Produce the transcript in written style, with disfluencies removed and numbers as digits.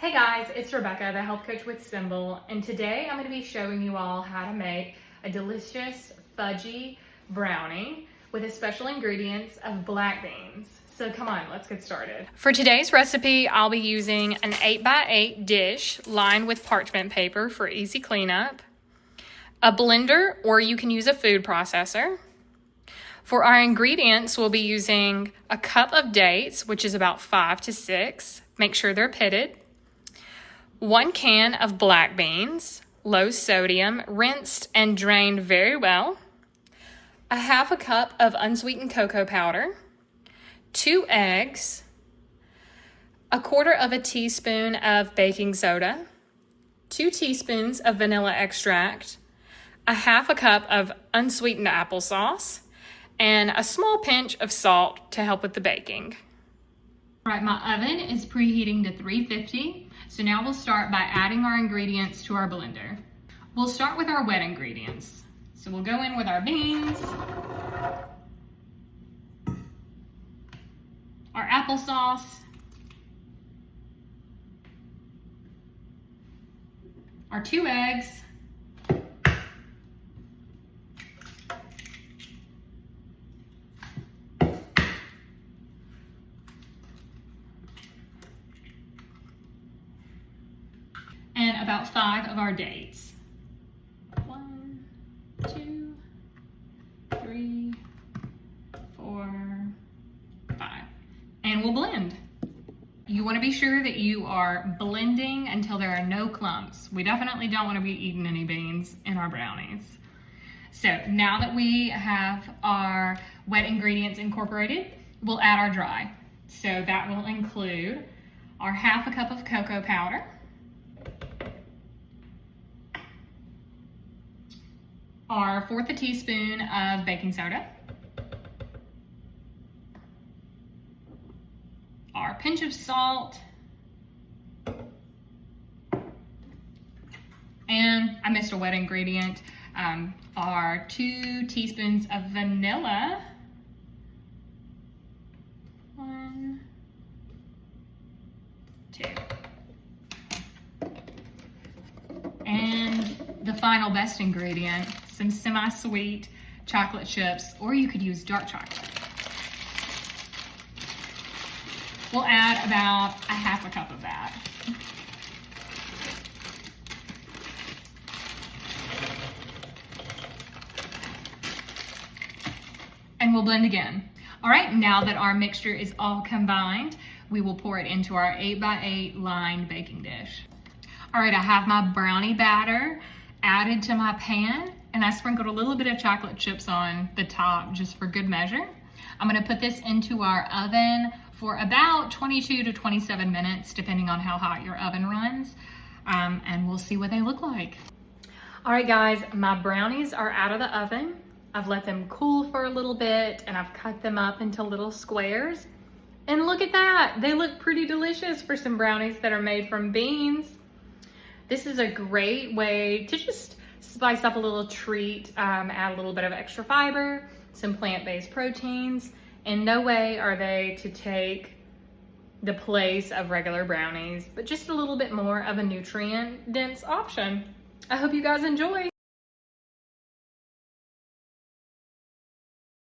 Hey guys, it's Rebecca, the health coach with Symbol, and today I'm going to be showing you all how to make a delicious fudgy brownie with the special ingredients of black beans. So come on, let's get started. For today's recipe, I'll be using an 8x8 dish lined with parchment paper for easy cleanup, a blender, or you can use a food processor. For our ingredients, we'll be using a cup of dates, which is about 5 to 6. Make sure they're pitted. 1 can of black beans, low sodium, rinsed and drained very well. A 1/2 cup of unsweetened cocoa powder. 2 eggs. 1/4 teaspoon of baking soda. 2 teaspoons of vanilla extract. A 1/2 cup of unsweetened applesauce. And a small pinch of salt to help with the baking. All right, my oven is preheating to 350. So now we'll start by adding our ingredients to our blender. We'll start with our wet ingredients. So we'll go in with our beans, our applesauce, our 2 eggs, and about 5 of our dates. 1, 2, 3, 4, 5. And we'll blend. You want to be sure that you are blending until there are no clumps. We definitely don't want to be eating any beans in our brownies. So now that we have our wet ingredients incorporated, we'll add our dry. So that will include our 1/2 cup of cocoa powder, our 1/4 teaspoon of baking soda, our pinch of salt, and I missed a wet ingredient, our 2 teaspoons of vanilla, 1, 2, and the final best ingredient, some semi-sweet chocolate chips, or you could use dark chocolate. We'll add about a 1/2 cup of that. And we'll blend again. All right, now that our mixture is all combined, we will pour it into our 8x8 lined baking dish. All right, I have my brownie batter added to my pan, and I sprinkled a little bit of chocolate chips on the top just for good measure. I'm gonna put this into our oven for about 22 to 27 minutes, depending on how hot your oven runs, and we'll see what they look like. All right, guys, my brownies are out of the oven. I've let them cool for a little bit, and I've cut them up into little squares. And look at that, they look pretty delicious for some brownies that are made from beans. This is a great way to just spice up a little treat, add a little bit of extra fiber, some plant-based proteins. In no way are they to take the place of regular brownies, but just a little bit more of a nutrient-dense option. I hope you guys enjoy.